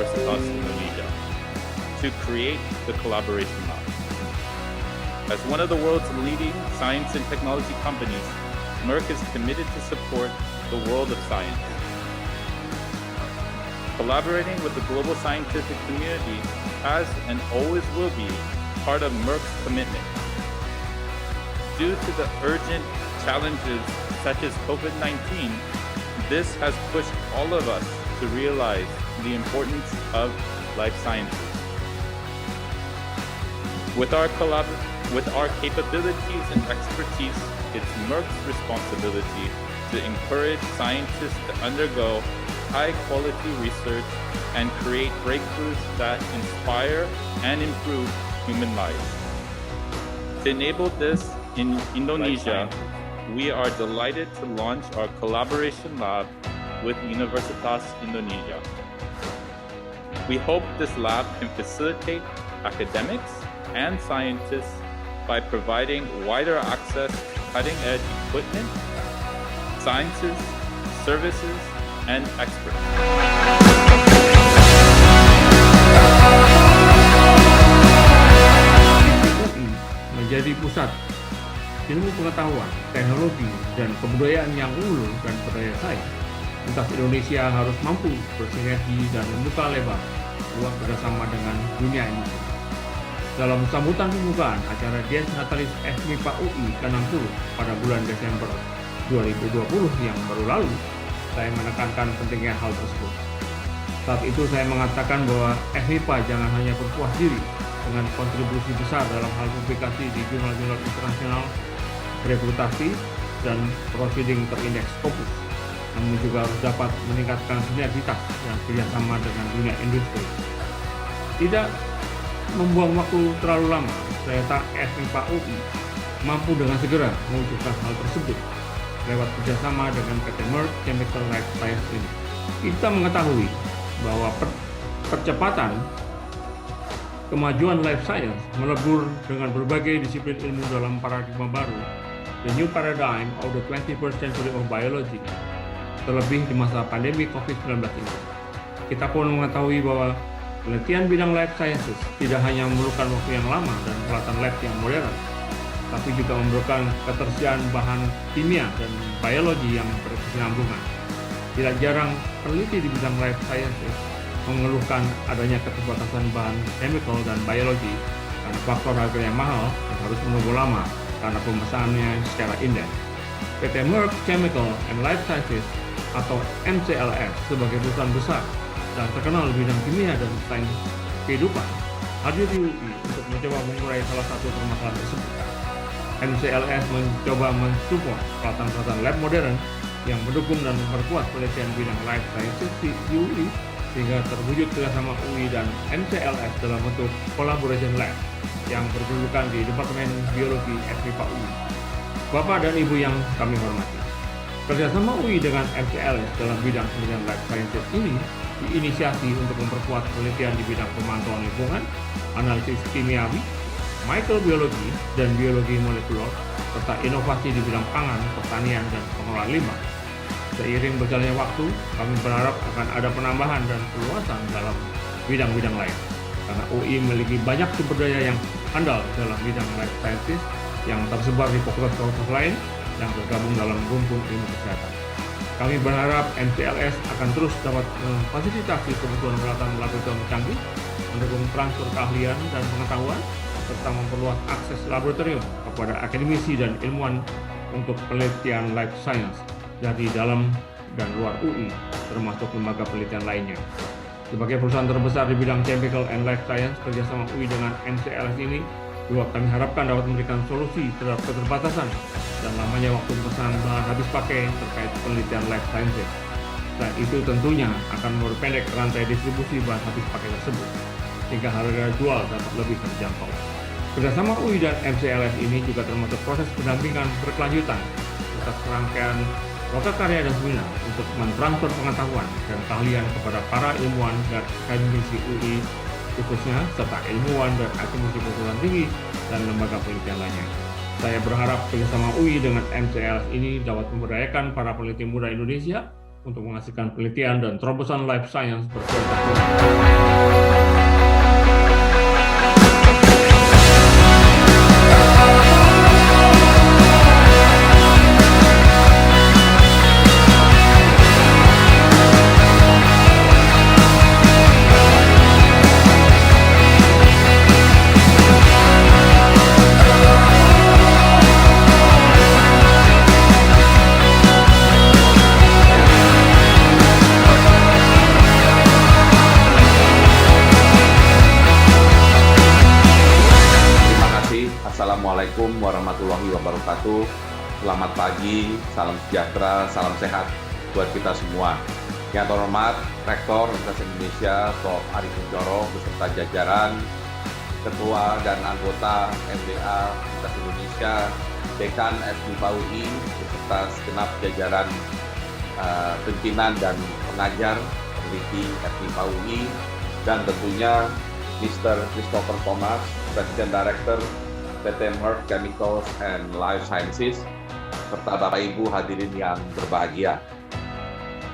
Universitas Indonesia to create the Collaboration Lab. As one of the world's leading science and technology companies, Merck is committed to support the world of science. Collaborating with the global scientific community has and always will be part of Merck's commitment. Due to the urgent challenges such as COVID-19, this has pushed all of us to realize the importance of life sciences. With our capabilities and expertise, it's Merck's responsibility to encourage scientists to undergo high-quality research and create breakthroughs that inspire and improve human lives. To enable this in Indonesia, we are delighted to launch our collaboration lab with Universitas Indonesia. We hope this lab can facilitate academics and scientists by providing wider access to cutting-edge equipment, sciences, services, and experts. UI menjadi pusat ilmu pengetahuan, teknologi, dan kebudayaan yang unggul dan berdaya saing. Lintas Indonesia harus mampu bersinergi dan membuka lebar ruang kerjasama dengan dunia industri. Dalam sambutan pembukaan acara Dies Natalis FMIPA UI ke-60 pada bulan Desember 2020 yang baru lalu, saya menekankan pentingnya hal tersebut. Saat itu saya mengatakan bahwa FMIPA jangan hanya berpuas diri dengan kontribusi besar dalam hal publikasi di jurnal-jurnal internasional, rekrutasi, dan proceeding terindeks Scopus, namun juga harus dapat meningkatkan sinergitas dan kerjasama dengan dunia industri. Tidak membuang waktu terlalu lama, ternyata FMIPA UI mampu dengan segera mewujudkan hal tersebut lewat kerjasama dengan PT Merck Chemical Life Sciences ini. Kita mengetahui bahwa percepatan kemajuan life science melebur dengan berbagai disiplin ilmu dalam paradigma baru, the new paradigm of the 21st century of biology, terlebih di masa pandemi COVID-19 ini. Kita pun mengetahui bahwa penelitian bidang life sciences tidak hanya memerlukan waktu yang lama dan peralatan lab yang modern, tapi juga memerlukan ketersediaan bahan kimia dan biologi yang berkesinambungan. Tidak jarang peneliti di bidang life sciences mengeluhkan adanya keterbatasan bahan chemical dan biologi karena faktor harga yang mahal dan harus menunggu lama karena pemesanannya secara inden. PT Merck Chemical and Life Sciences atau MCLS sebagai perusahaan besar dan terkenal di bidang kimia dan sains kehidupan hadir di UI untuk mencoba mengurai salah satu permasalahan tersebut. MCLS mencoba mensupport peralatan-peralatan lab modern yang mendukung dan memperkuat penelitian bidang life sciences di UI sehingga terwujud kerjasama UI dan MCLS dalam bentuk collaboration lab yang berkedudukan di Departemen Biologi FMIPA UI. Bapak dan Ibu yang kami hormati, kerjasama UI dengan MCLS dalam bidang penelitian life sciences ini diinisiasi untuk memperkuat penelitian di bidang pemantauan lingkungan, analisis kimiawi, mikrobiologi, dan biologi molekuler, serta inovasi di bidang pangan, pertanian, dan pengelolaan limbah. Seiring berjalannya waktu, kami berharap akan ada penambahan dan perluasan dalam bidang-bidang lain, karena UI memiliki banyak sumber daya yang handal dalam bidang life sciences yang tersebar di fakultas-fakultas lain yang tergabung dalam rumpun ilmu kesehatan. Kami berharap MCLS akan terus dapat memfasilitasi kebutuhan peralatan laboratorium canggih, mendukung transfer keahlian dan pengetahuan, serta memperluas akses laboratorium kepada akademisi dan ilmuwan untuk penelitian life science dari dalam dan luar UI, termasuk lembaga penelitian lainnya. Sebagai perusahaan terbesar di bidang chemical and life science, kerjasama UI dengan MCLS ini juga kami harapkan dapat memberikan solusi terhadap keterbatasan dan lamanya waktu pemesanan bahan habis pakai terkait penelitian life sciences. Dan itu tentunya akan memperpendek rantai distribusi bahan habis pakai tersebut, sehingga harga jual dapat lebih terjangkau. Kerjasama UI dan MCLS ini juga termasuk proses pendampingan berkelanjutan atas serangkaian karya dan seminar untuk mentransfer pengetahuan dan keahlian kepada para ilmuwan dan akademisi UI khususnya, serta ilmuwan dan akademisi perguruan tinggi dan lembaga penelitian lainnya. Saya berharap kerjasama UI dengan MCLS ini dapat memberdayakan para peneliti muda Indonesia untuk menghasilkan penelitian dan terobosan life science berkualitas. Assalamualaikum warahmatullahi wabarakatuh. Selamat pagi, salam sejahtera, salam sehat buat kita semua. Yang terhormat Rektor Universitas Indonesia, Prof. Ari Kunchoro beserta jajaran, Ketua dan anggota MBA Universitas Indonesia, Dekan FMIPA UI beserta segenap jajaran pimpinan dan pengajar peneliti FMIPA UI, dan tentunya Mr. Christopher Thomas, President Director PT Merck Chemicals and Life Sciences, serta Bapak Ibu hadirin yang berbahagia.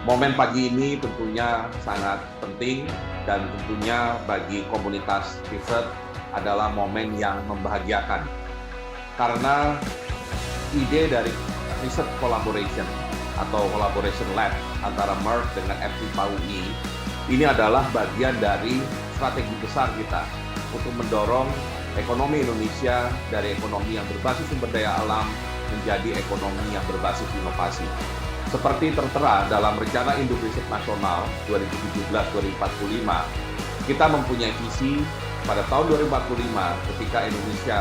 Momen pagi ini tentunya sangat penting dan tentunya bagi komunitas riset adalah momen yang membahagiakan. Karena ide dari research collaboration atau collaboration lab antara Merck dengan FMIPA UI ini adalah bagian dari strategi besar kita untuk mendorong ekonomi Indonesia dari ekonomi yang berbasis sumber daya alam menjadi ekonomi yang berbasis inovasi. Seperti tertera dalam Rencana Induk Riset Nasional 2017-2045, kita mempunyai visi pada tahun 2045 ketika Indonesia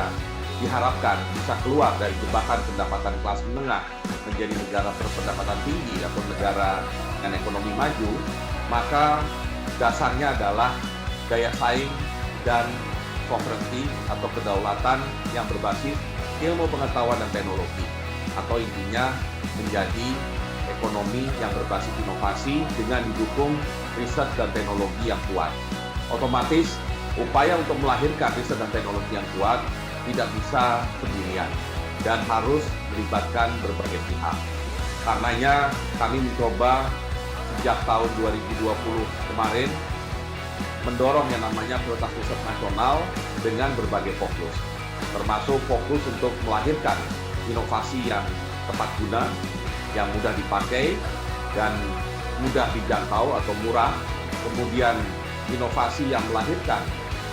diharapkan bisa keluar dari jebakan pendapatan kelas menengah menjadi negara berpendapatan tinggi atau negara dengan ekonomi maju, maka dasarnya adalah daya saing dan sovereignty atau kedaulatan yang berbasis ilmu pengetahuan dan teknologi, atau intinya menjadi ekonomi yang berbasis inovasi dengan didukung riset dan teknologi yang kuat. Otomatis upaya untuk melahirkan riset dan teknologi yang kuat tidak bisa sendirian dan harus melibatkan berbagai pihak. Karenanya kami mencoba sejak tahun 2020 kemarin mendorong yang namanya prioritas riset nasional dengan berbagai fokus, termasuk fokus untuk melahirkan inovasi yang tepat guna, yang mudah dipakai dan mudah dijangkau atau murah, kemudian inovasi yang melahirkan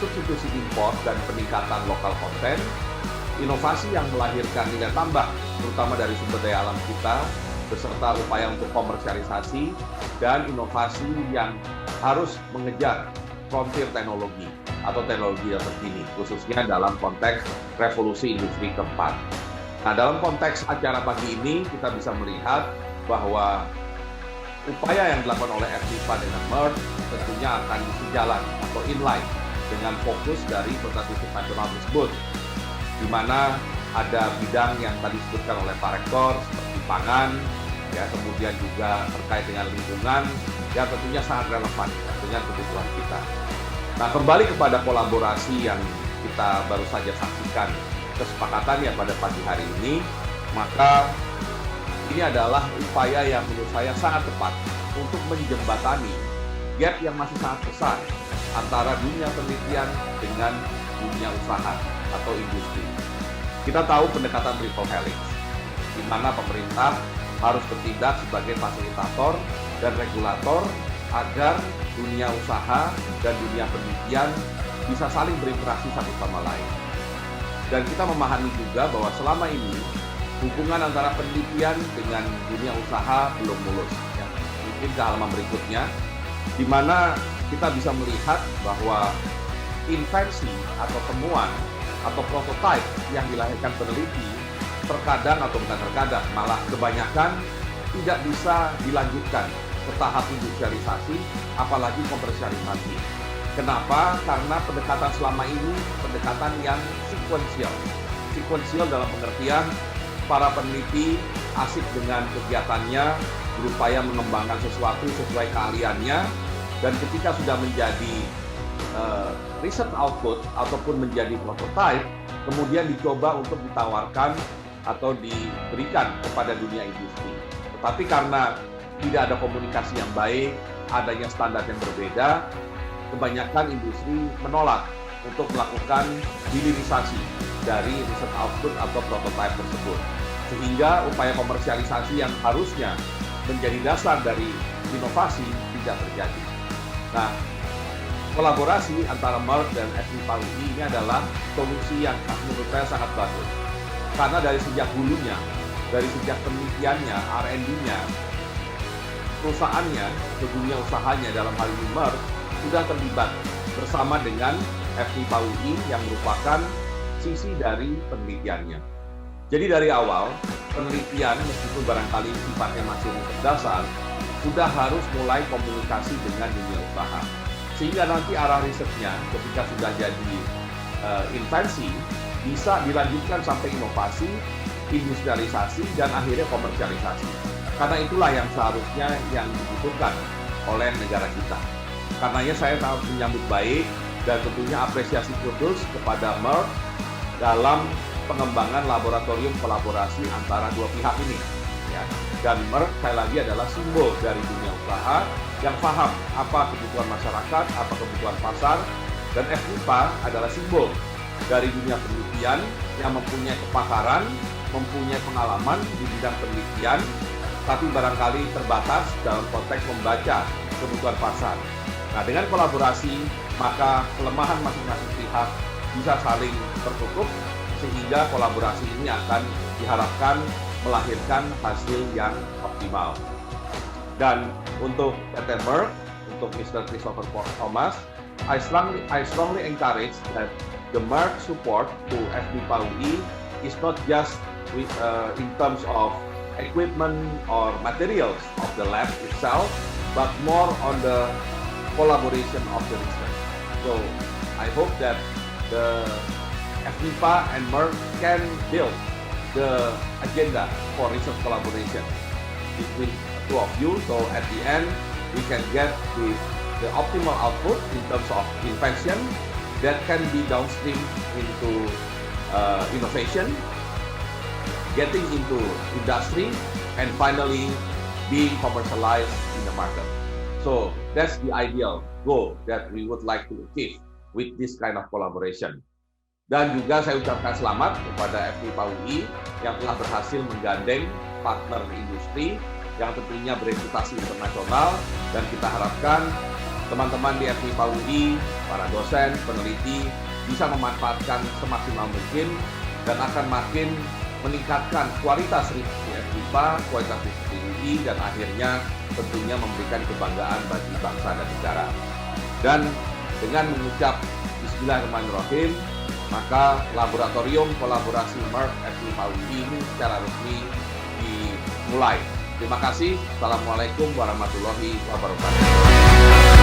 substitusi impor dan peningkatan lokal konten, inovasi yang melahirkan nilai tambah terutama dari sumber daya alam kita, beserta upaya untuk komersialisasi, dan inovasi yang harus mengejar frontier teknologi atau teknologi yang terkini, khususnya dalam konteks revolusi industri keempat. Nah, dalam konteks acara pagi ini kita bisa melihat bahwa upaya yang dilakukan oleh FMIPA dengan Merck tentunya akan sejalan atau inline dengan fokus dari prioritas riset nasional tersebut, di mana ada bidang yang tadi disebutkan oleh Pak Rektor seperti pangan, ya, kemudian juga terkait dengan lingkungan yang tentunya sangat relevan dengan kebutuhan kita. Nah, kembali kepada kolaborasi yang kita baru saja saksikan kesepakatannya pada pagi hari ini, maka ini adalah upaya yang menurut saya sangat tepat untuk menjembatani gap yang masih sangat besar antara dunia penelitian dengan dunia usaha atau industri. Kita tahu pendekatan triple helix, di mana pemerintah harus bertindak sebagai fasilitator dan regulator agar dunia usaha dan dunia penelitian bisa saling berinteraksi satu sama lain. Dan kita memahami juga bahwa selama ini hubungan antara penelitian dengan dunia usaha belum mulus. Ya. Mungkin ke halaman berikutnya, di mana kita bisa melihat bahwa invensi atau temuan atau prototipe yang dilahirkan peneliti terkadang atau bukan terkadang, malah kebanyakan tidak bisa dilanjutkan ke tahap industrialisasi, apalagi komersialisasi. Kenapa? Karena pendekatan selama ini pendekatan yang sekuensial. Sekuensial dalam pengertian para peneliti asik dengan kegiatannya, berupaya mengembangkan sesuatu sesuai keahliannya, dan ketika sudah menjadi research output ataupun menjadi prototype, kemudian dicoba untuk ditawarkan atau diberikan kepada dunia industri. Tetapi karena tidak ada komunikasi yang baik, adanya standar yang berbeda, kebanyakan industri menolak untuk melakukan hilirisasi dari research output atau prototype tersebut. Sehingga upaya komersialisasi yang harusnya menjadi dasar dari inovasi tidak terjadi. Nah, kolaborasi antara Merck dan FMIPA UI ini adalah solusi yang menurut saya sangat bagus. Karena dari sejak hulunya, dari sejak penelitiannya, R&D-nya, perusahaannya, dunia usahanya dalam hal ini Merck, sudah terlibat bersama dengan FMIPA UI yang merupakan sisi dari penelitiannya. Jadi dari awal, penelitian meskipun barangkali sifatnya masih riset dasar, sudah harus mulai komunikasi dengan dunia usaha. Sehingga nanti arah risetnya ketika sudah jadi invensi, bisa dilanjutkan sampai inovasi, industrialisasi, dan akhirnya komersialisasi. Karena itulah yang seharusnya yang dibutuhkan oleh negara kita. Karenanya saya sangat menyambut baik dan tentunya apresiasi khusus kepada Merck dalam pengembangan laboratorium kolaborasi antara dua pihak ini. Ya. Dan Merck sekali lagi adalah simbol dari dunia usaha yang paham apa kebutuhan masyarakat, apa kebutuhan pasar, dan FMIPA adalah simbol dari dunia penelitian yang mempunyai kepakaran, mempunyai pengalaman di bidang penelitian, tapi barangkali terbatas dalam konteks membaca kebutuhan pasar. Nah, dengan kolaborasi, maka kelemahan masing-masing pihak bisa saling tertutup, sehingga kolaborasi ini akan diharapkan melahirkan hasil yang optimal. Dan untuk PT Merck, untuk Mr. Christopher Thomas, I strongly encourage that the Merck support to FMIPA UI is not just in terms of equipment or materials of the lab itself, but more on the collaboration of the research. So I hope that the FMIPA and Merck can build the agenda for research collaboration between the two of you. So at the end, we can get the optimal output in terms of invention that can be downstream into innovation, getting into industry, and finally being commercialized in the market. So that's the ideal goal that we would like to achieve with this kind of collaboration. Dan juga saya ucapkan selamat kepada FMIPA UI yang telah berhasil menggandeng partner industri yang tentunya bereputasi internasional, dan kita harapkan teman-teman di FMIPA UI, para dosen, peneliti bisa memanfaatkan semaksimal mungkin dan akan makin meningkatkan kualitas riset di FMIPA, kualitas riset di UI, dan akhirnya tentunya memberikan kebanggaan bagi bangsa dan negara. Dan dengan mengucap Bismillahirrahmanirrahim, maka laboratorium kolaborasi Merck FMIPA UI ini secara resmi dimulai. Terima kasih. Assalamualaikum warahmatullahi wabarakatuh.